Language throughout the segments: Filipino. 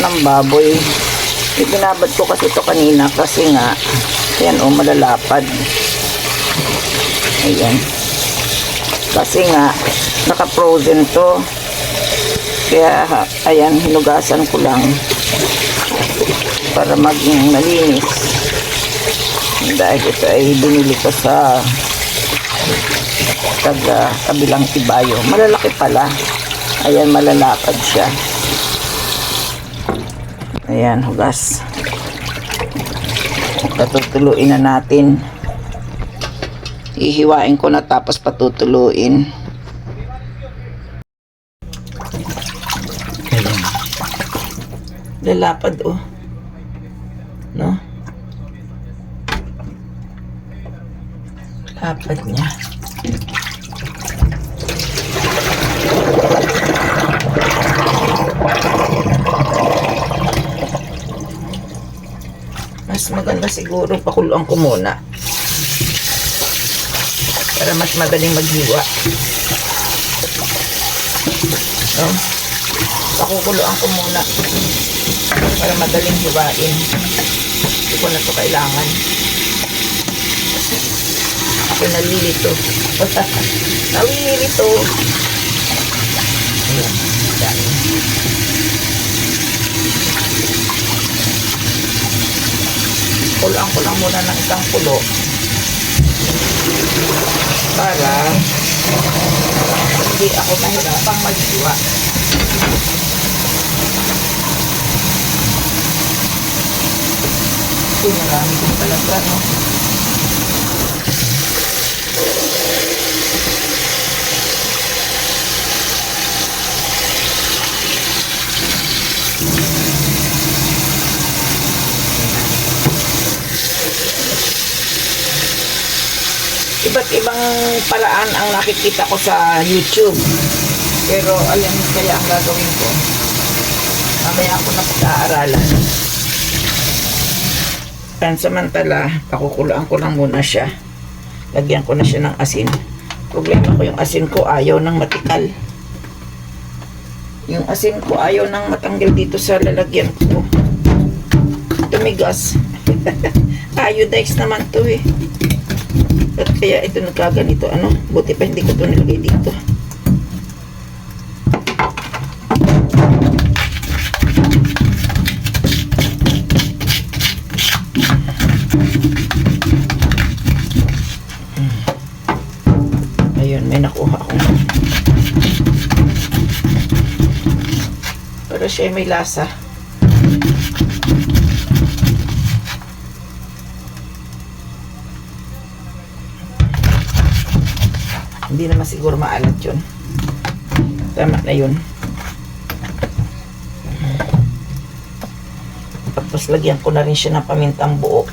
ng baboy. Ibinabad ko kasi ito kanina kasi nga, ayan o, malalapad. Ayan. Kasi nga, naka-frozen to. Kaya, ayan, hinugasan ko lang para maging malinis. Dahil ito ay binili ko sa kabilang Ibayo. Malalaki pala. Ayan, malalapad siya. Ayan, hugas. Patutuluin na natin. Ihiwain ko na tapos patutuluin. Ayan. Lalapad oh. No? Lapad niya. Mas maganda siguro pakuluan ko muna para mas madaling maghiwa. No? Pakukuluan ko muna para madaling hiwain. Hindi ko na ito kailangan. Ako nalilito. Nalilito. Ayan. Dami. Kulaan ko lang muna ng isang kulo para hindi ako mahirapang maghiwa. Uy, marami din talaga, no? Iba't ibang paraan ang nakikita ko sa YouTube. Pero alam kaya ang gagawin ko. Mamaya ako na pag-aaralan. Pansamantala, pakukulaan ko lang muna siya. Lagyan ko na siya ng asin. Problema ko yung asin ko ayaw nang matikal. Yung asin ko ayaw nang matanggal dito sa lalagyan ko. Tumigas. Iodized naman to eh. At kaya ito nagkaganito, ano? Buti pa hindi ko ito nilagay dito. Ayun, may nakuha ako. Pero siya may lasa. Hindi naman siguro maalat yun. Tama na yun. Tapos lagyan ko na rin siya ng pamintang buo.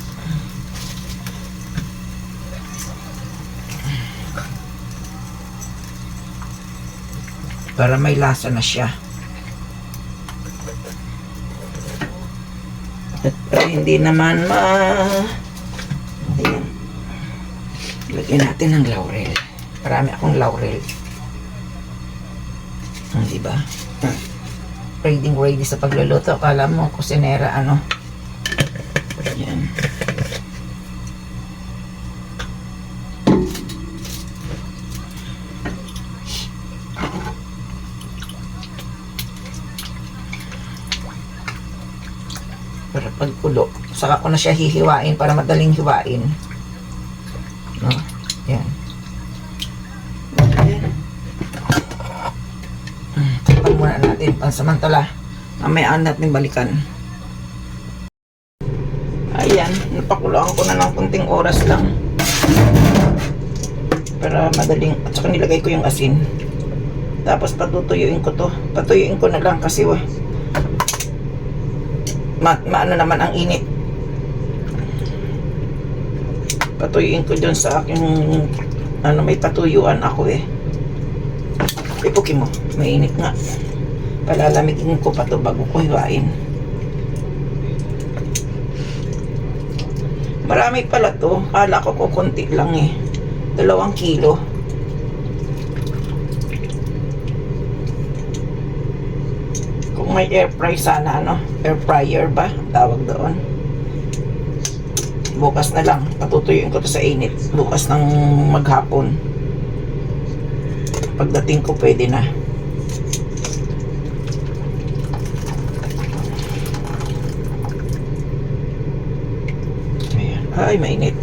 Para may lasa na siya. At para hindi naman ayan. Lagyan natin ng laurel. Marami akong laurel. Diba? Ready sa pagluluto. Akala mo, kusinera, ano? Yan. Para pagkulo. Saka ko na siya hihiwain para madaling hiwain. No? Yan. Takpan muna natin pansamantala. Mamaya natin balikan. Ayan, napakuloan ko na ng kunting oras lang para madaling, at saka nilagay ko yung asin. Tapos patutuyuin ko to. Patuyuin ko na lang kasi maano naman ang init. Patuyuin ko dun sa aking may patuyuan ako eh. Ipukin mo, mainit nga. Palalamigin ko pa to bago ko hiwain. Marami pala to. Kala ko konti lang eh. 2 kilo. Kung Kung may air fry sana, ano? Air fryer ba? Ang tawag doon. Bukas na lang. Patutuyuin ko to sa init. Bukas ng maghapon. Pagdating ko, pwede na. Ayan. Ay, mainit.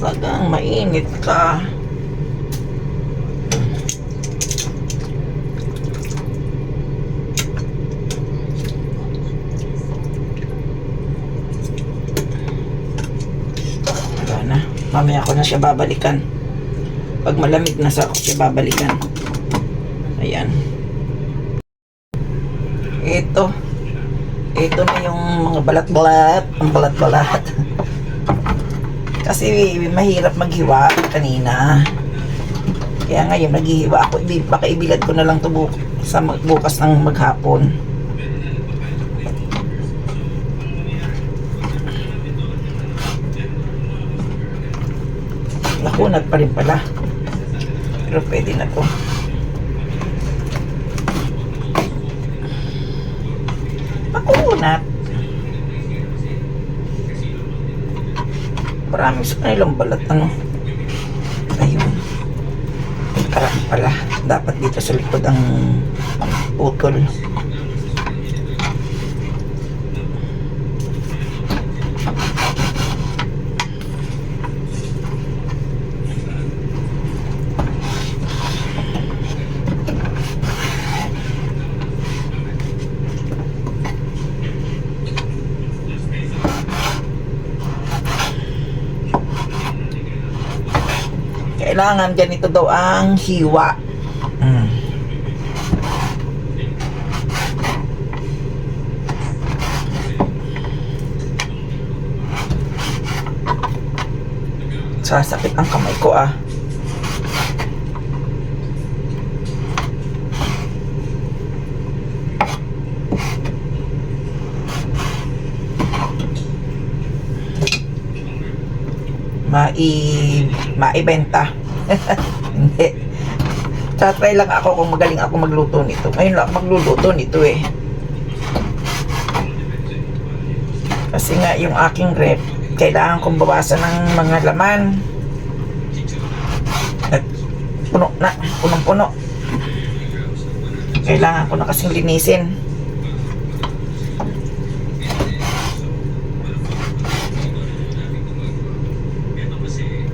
Talagang mainit ka. Mamaya ko na siya babalikan. Pag malamig na sa ako siya babalikan. Ayan. Ito na yung mga balat-balat. Ang balat-balat. Kasi mahirap maghiwa kanina. Kaya ngayon naghihiwa ako. Baka ibilad ko na lang ito bukas ng maghapon. Nakunat pa rin pala. Pero pwede na to. Nakunat. Marami sa kanilang balat. Ano? Ayun. Parang pala. Dapat dito sa likod ang putol. Kailangan ganito daw ang hiwa. Sasakit ang kamay ko ah. Maibenta. Hindi. Tatry lang ako kung magaling ako magluto nito. Ngayon lang magluluto nito eh. Kasi nga yung aking rep, kailangan kong bawasan ng mga laman. At puno na, punong-puno. Kailangan ko na kasing linisin.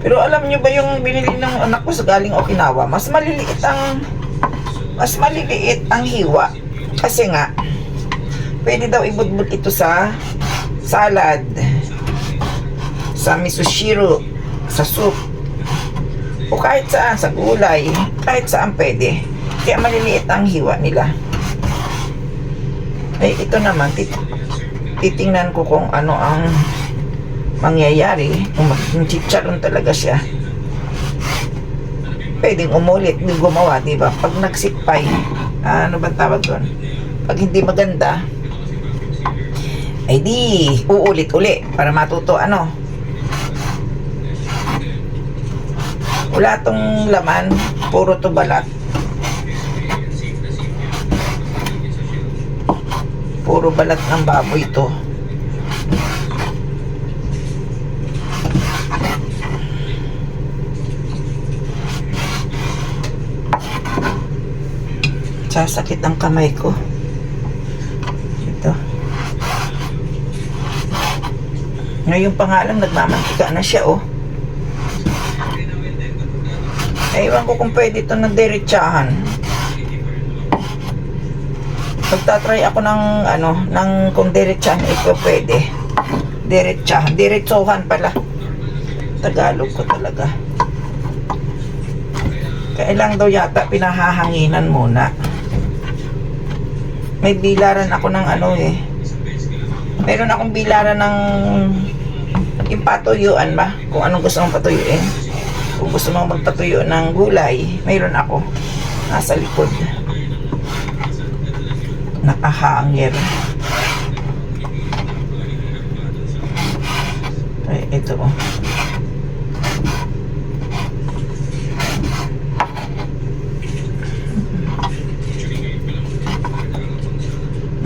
Pero alam nyo ba yung binili ng anak ko sa galing Okinawa, mas maliliit ang hiwa. Kasi nga, pwede daw ibudbud ito sa salad, sa misoshiro, sa soup, o kahit saan, sa gulay, kahit saan pwede. Kaya maliliit ang hiwa nila. Eh, ito naman, titingnan ko kung ano ang mangyayari. Kung magiging chicharon talaga siya, pwedeng umulit, di gumawa, diba? Pag nagsikpay, ano ba tawag doon? Pag hindi maganda, ay di uulit-uli para matuto ano. Wala tong laman, puro to balat. Puro balat ng baboy to. Sasakit ang kamay ko. Ito. Ngayon pa nga lang nagmamantika na siya oh. Ewan ko kung pwede ito ng diretsahan. Pagtatry ako ng ano, ng kung diretsahan ito pwede. Diretsohan pala. Tagalog ko talaga. Kailang daw yata pinahahanginan muna. May bilaran ako ng ano eh. Meron akong bilaran ng yung patuyuan ba? Kung anong gusto mong patuyuin. Kung gusto mong magpatuyo ng gulay, mayroon ako. Nasa likod. Nakahangir. Ay, ito oh.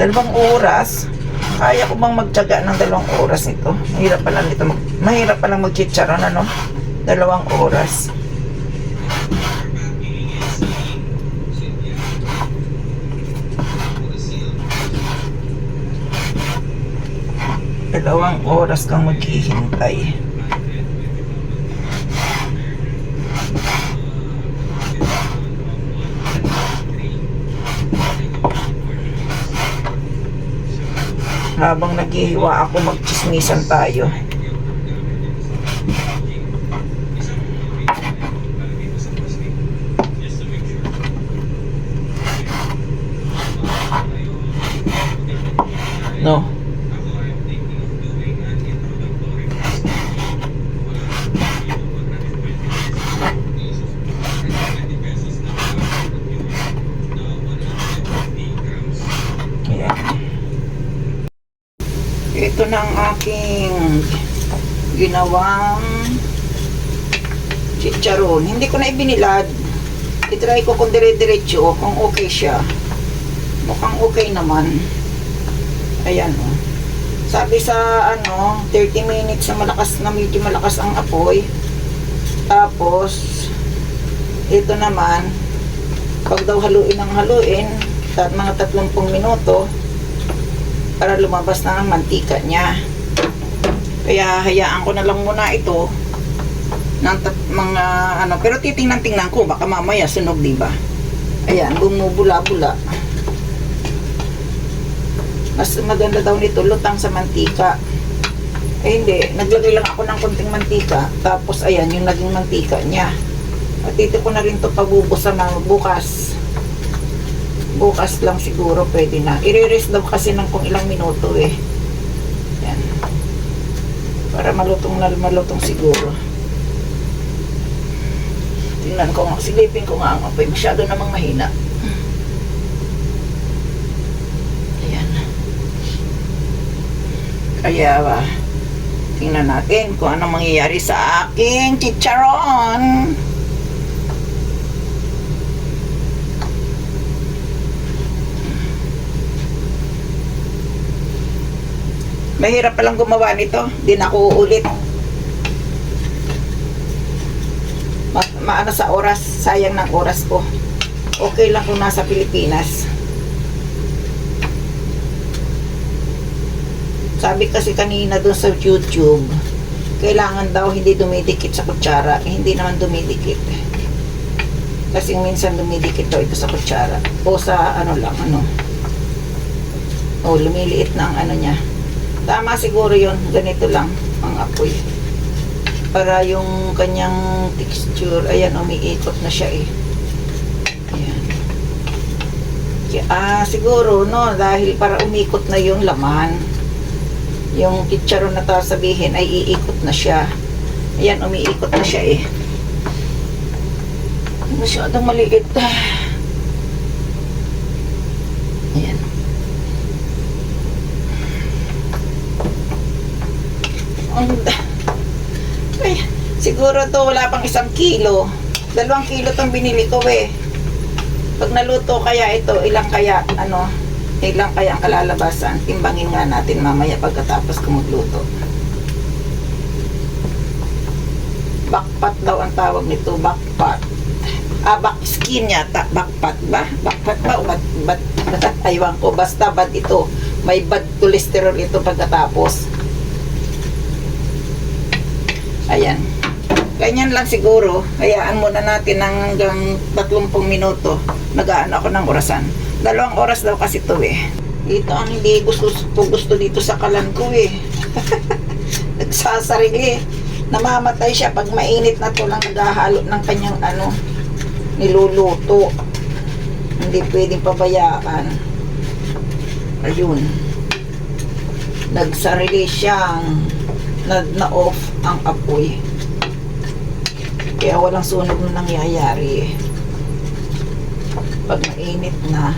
2 oras. Kaya ko bang magtiyaga ng 2 oras nito? Mahirap pa lang magchicharon, ano? 2 oras. Dalawang oras kang maghihintay. Habang naghihiwa ako, magchismisan tayo. No. Ito na ang aking ginawang chicharon. Hindi ko na ibinilad. I-try ko kung dire-diretso, kung okay siya. Mukhang okay naman. Ayan o. Sabi sa 30 minutes na medyo malakas ang apoy. Tapos, ito naman, pag daw haluin ng haluin, mga 30 minuto, para lumabas na ang mantika niya. Kaya hayaan ko na lang muna ito ng mga pero titingnan ko baka mamaya sunog, di ba? Ayan, bumubula-bula. Mas maganda daw nito lutang sa mantika. Eh hindi, naglagay lang ako ng konting mantika, tapos ayan yung naging mantika niya. At dito ko na rin to pabubusan ng bukas. Bukas lang siguro pwede na. I-rest daw kasi ng kung ilang minuto eh. Yan. Para malutong siguro. Tingnan ko nga. Silipin ko nga ang apoy. Masyado namang mahina. Ayan. Kaya tingnan natin kung anong mangyayari sa aking chicharon. Mahirap palang gumawa nito. Di na ako uulit. Maano sa oras. Sayang ng oras ko. Okay lang kung nasa Pilipinas. Sabi kasi kanina dun sa YouTube, kailangan daw hindi dumidikit sa kutsara. Hindi naman dumidikit. Kasi minsan dumidikit daw ito sa kutsara. O sa lumiliit na ang niya. Tama siguro yun, ganito lang ang apoy. Para yung kanyang texture, ayan, umiikot na siya eh. Ayan. Siguro, dahil para umikot na yung laman, yung chicharon na sabihin ay iikot na siya. Ayan, umiikot na siya eh. Masyadong maliit. Ayan. Ay, siguro to wala pang 1 kilo. 2 kilo tong binili ko eh. Pag naluto kaya ito, ilang kaya ang kalalabasan. Timbangin nga natin mamaya pagkatapos ko magluto. Backpat daw ang tawag nito, backpat. Back skin yata, backpat ba? Backpat ba o bad? Aywan ko, basta bad ito. May bad cholesterol ito pagkatapos. Ayan. Ganyan lang siguro. Hayaan muna natin hanggang 30 minuto. Nagaan ako ng orasan. 2 oras daw kasi ito eh. Ito ang hindi gusto dito sa kalan ko eh. Nagsasarili. Namamatay siya pag mainit na to lang naghahalo ng kanyang niluluto. Hindi pwedeng pabayaan. Ayun. Nagsarili siyang na-off ang apoy. Kaya walang sunog na nangyayari. Pag mainit na,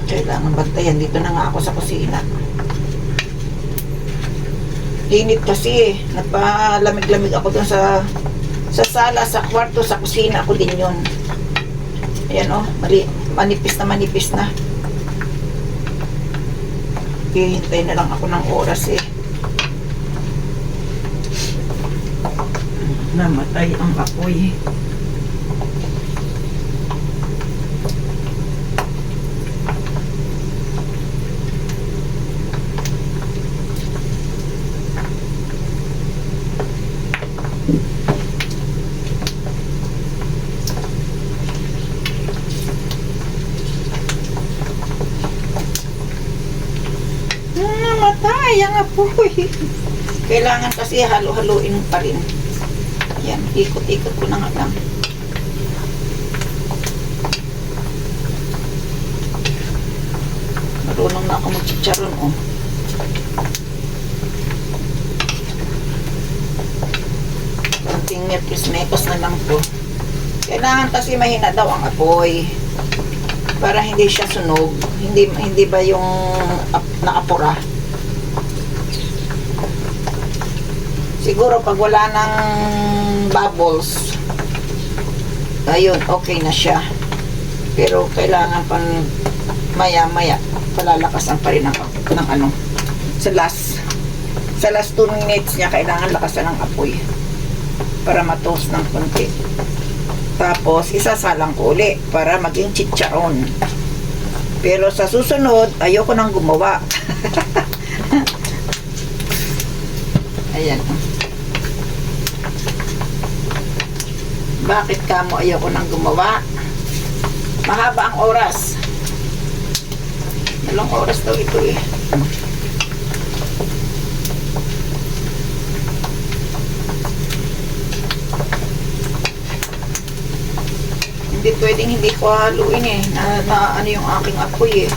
kailangan bantayan. Dito na nga ako sa kusina. Init kasi. Nagpalamig-lamig ako dun sa sala, sa kwarto, sa kusina ako din yun. Ayan manipis na. Naghihintay na lang ako ng oras eh. Namatay ang apoy. Namatay ang apoy. Kailangan kasi halo-haluin pa rin. Yan, ikot-ikot ko na nga lang. Marunong na ako mag-chicharon, oh. Konting mepis-mepos na lang po. Kailangan kasi mahina daw ang apoy. Para hindi siya sunog. Hindi ba yung naapura? Siguro pag wala ng bubbles, ayun, okay na siya. Pero kailangan pang maya-maya palalakasan pa rin ng ano. Sa last 2 minutes niya, kailangan lakasan ng apoy para ma-toast ng konti. Tapos, isasalang ko uli para maging chicharon. Pero sa susunod, ayoko nang gumawa. Ayan. Bakit kamo ayoko nang gumawa? Mahaba ang oras. Ilang oras daw ito eh. Hindi pwedeng hindi ko haluin eh. Na ano yung aking apoy eh.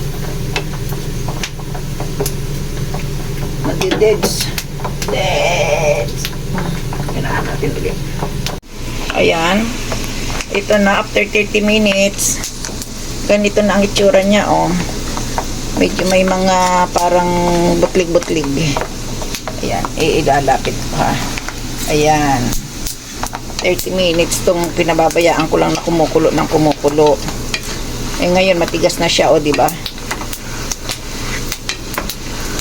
Nagdi-deads. Kailangan natin ulit. Ayan. Ito na, after 30 minutes, ganito na ang itsura niya, oh. Medyo may mga parang butlig-butlig. Ayan, ilalapit ko ha. Ayan. 30 minutes tong pinababayaan ko lang na kumukulo ng kumukulo. Eh ngayon matigas na siya, oh, di ba?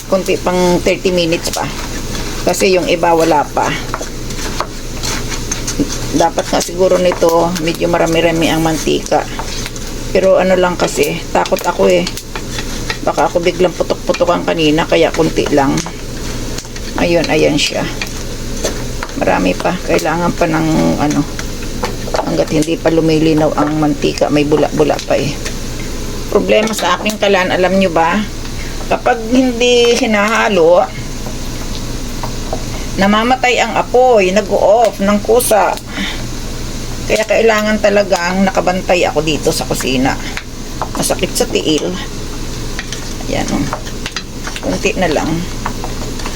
Kunti pang 30 minutes pa. Kasi yung iba wala pa. Dapat nga siguro nito medyo marami-rami ang mantika. Pero ano lang kasi, takot ako eh. Baka ako biglang putok-putokan kanina, kaya kunti lang. Ayun, ayan siya. Marami pa. Kailangan pa ng ano, hanggat hindi pa lumilinaw ang mantika, may bula-bula pa eh. Problema sa aking kalan, alam nyo ba? Kapag hindi hinahalo, namamatay ang apoy, nag-o-off ng kusa. Kaya kailangan talagang nakabantay ako dito sa kusina. Masakit sa tiil. Ayan, oh. Kunti na lang.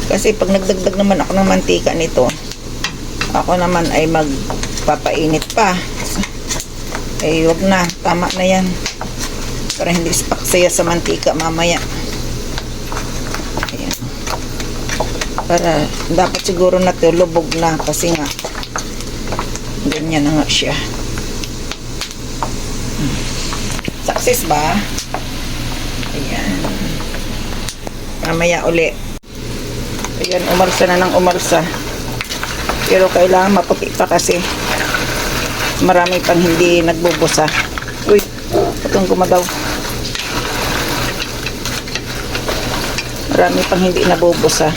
Kasi pag nagdagdag naman ako ng mantika nito, ako naman ay magpapainit pa. Eh, wag na. Tama na yan. Para hindi spaksaya sa mantika mamaya. Ayan. Para, dapat siguro na ito lubog na. Kasi nga, ganyan na nga siya. Success ba? Ayan. Mamaya uli. Ayan, umarsa na ng umarsa. Pero kailangan maputi pa kasi marami pang hindi nagbubusa. Uy, itong gumadaw. Marami pang hindi nabubusa.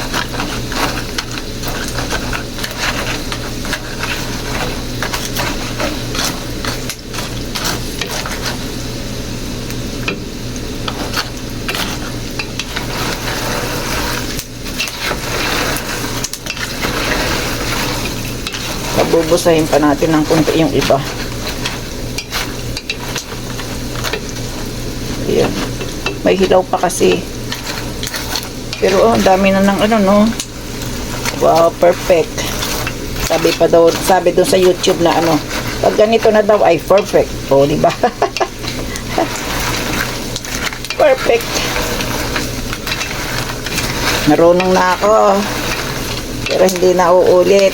Bubusahin pa natin ng konti yung iba. Ayan. May hilaw pa kasi. Pero oh, dami na ng ano, no? Wow, perfect. Sabi pa daw, sabi doon sa YouTube na ano, pag ganito na daw ay perfect. Oh, di ba? Perfect. Marunong na ako. Pero hindi na uulit.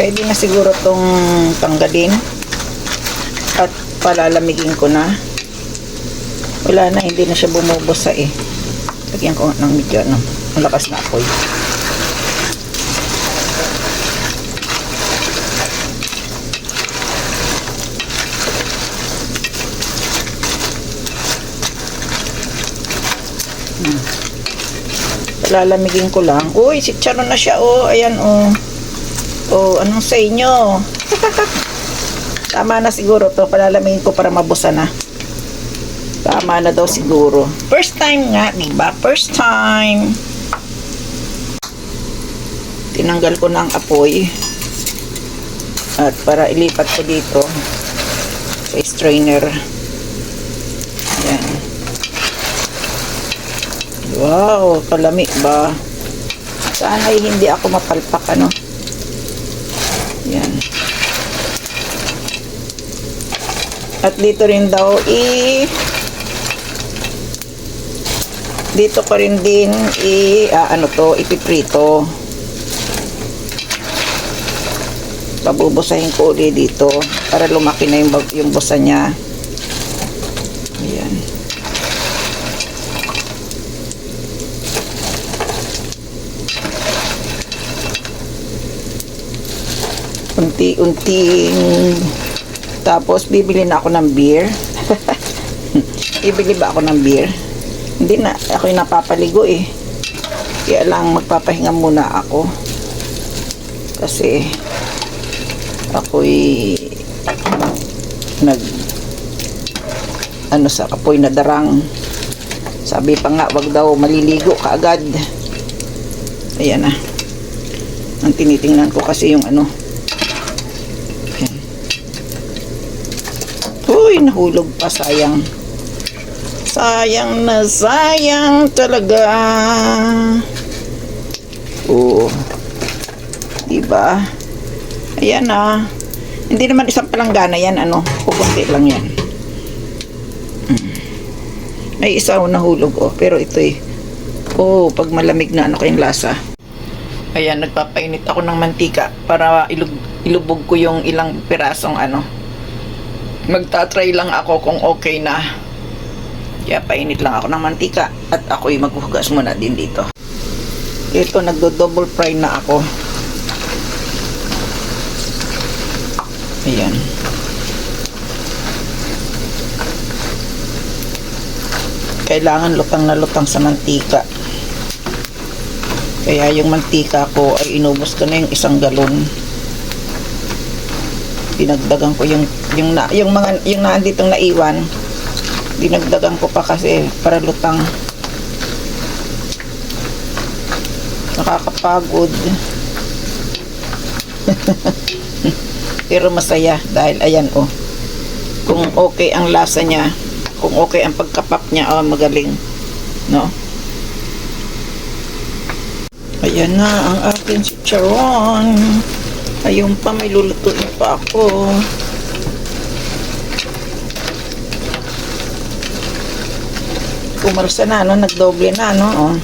Pwede na siguro tong tanggalin. At palalamigin ko na. Wala na, hindi na siya bumubusa eh. Lagyan ko ng medyo malakas na apoy. Lalamigin ko lang. Uy, chicharon na siya, oh. Ayan, oh. Oh, anong sa inyo? Tama na siguro to. Palalamigin ko para mabusa na. Tama na daw siguro. First time nga, diba? First time. Tinanggal ko na ang apoy. At para ilipat ko dito sa strainer. Ayan. Wow, kalami ba? Sana'y hindi ako mapalpak, ano? Yan. At dito rin daw dito ko rin din ipiprito. Pabubusahin ko ulit dito para lumaki na yung busa niya. Ayan. Unti-unting. Tapos bibili na ako ng beer. Bibili ba ako ng beer? Hindi na, ako yung napapaligo eh. Kaya lang magpapahinga muna ako. Kasi ako'y sa apoy na darang. Sabi pa nga, wag daw maliligo kaagad. Ayan na. Ang tinitingnan ko kasi yung ano. Ayan. Uy, nahulog pa, sayang. Sayang na sayang talaga. Oo. Diba? Ayan na. Hindi naman isang palanggana yan, ano. Kukunti lang yan. May isa nahulog, oh. Pero ito eh. Oh, pag malamig na, ano kayong lasa. Ayan, nagpapainit ako ng mantika para ilubog ko yung ilang pirasong ano. Magta-try lang ako kung okay na. Kaya painit lang ako ng mantika at ako'y maghuhugas muna din dito. Ito, nagdo-double fry na ako. Ayan. Kailangan lutang na lutang sa mantika. Kaya yung mantika ko ay inubos ko na yung 1 galon. Dinagdagan ko yung naanditong naiwan. Dinagdagan ko pa kasi para lutang. Nakakapagod. Pero masaya dahil ayan, oh. Kung okay ang lasa niya, kung okay ang pagkapap niya, oh, magaling, no? Ayan na ang aking chicharon. Ayun pa, may lulutuin pa ako. Kumarsa na, no? Nagdoble na, no? Oh.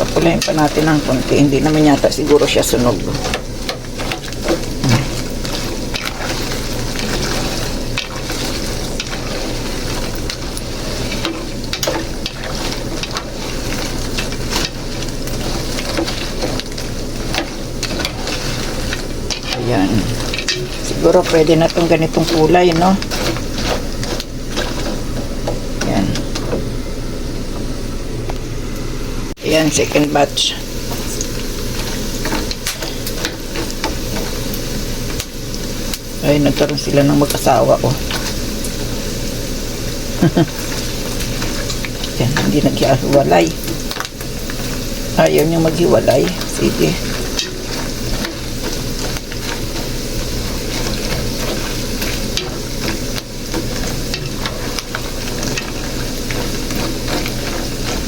Papulayin pa natin ng konti. Hindi naman yata siguro siya sunog. Ayan. Siguro pwede na itong ganitong kulay, no? Ayan. Ayan, second batch. Ay, nagkaroon sila ng mag-asawa, oh. Ayan, hindi naghiwalay. Ayaw niyang maghiwalay. Sige.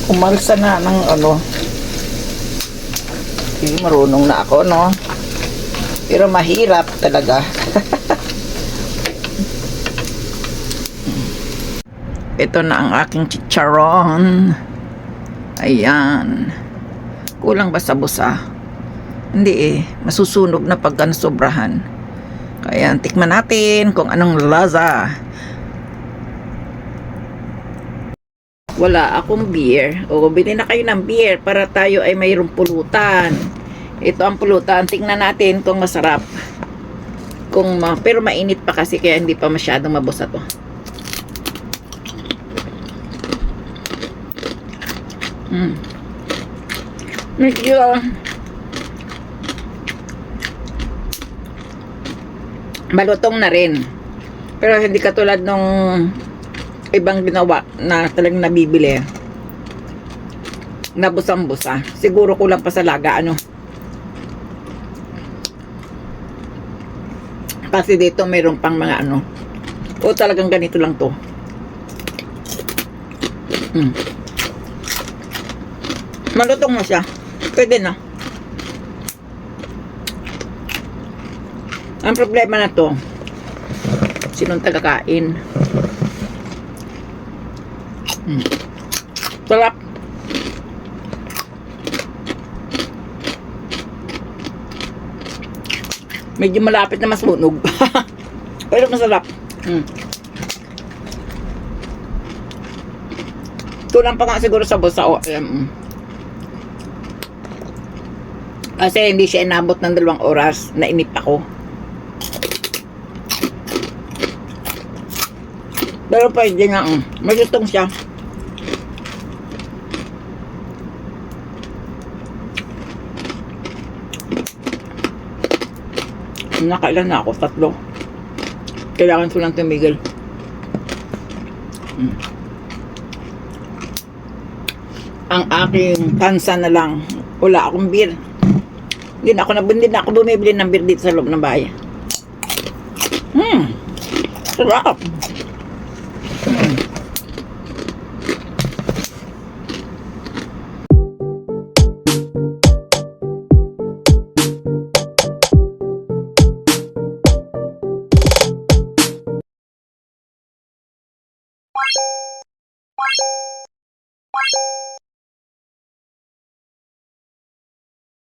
Umalsa na ng ano. Hindi, marunong na ako, no? Pero mahirap talaga. Ito na ang aking chicharon. Ayan. Kulang ba sa busa? Hindi eh. Masusunog na pag sobrahan. Kaya tikman natin kung anong lasa. Wala akong beer. O, bili na kayo ng beer para tayo ay mayroong pulutan. Ito ang pulutan. Tingnan natin kung masarap. Pero mainit pa kasi kaya hindi pa masyadong mabusa to. Medyo malutong na rin. Pero hindi katulad nung ibang ginawa na talagang nabibili. Nabusang-busa. Siguro kulang pa sa laga, ano. Kasi dito mayroon pang mga ano. O talagang ganito lang to. Malutong na siya. Pwede na. Ang problema na to, sinong tagakain? Sarap. Medyo malapit na masunog. Pero masarap. Kulang pa nga siguro sa busa. Kasi hindi siya inabot ng 2 oras. Nainip ako. Pero pwede nga. Malutong siya. Nakailan na ako? 3. Kailangan ko lang tumigil. Ang aking kansa na lang. Wala akong beer. Hindi na ako bumibili ng beer dito sa loob ng bahay. Sarap.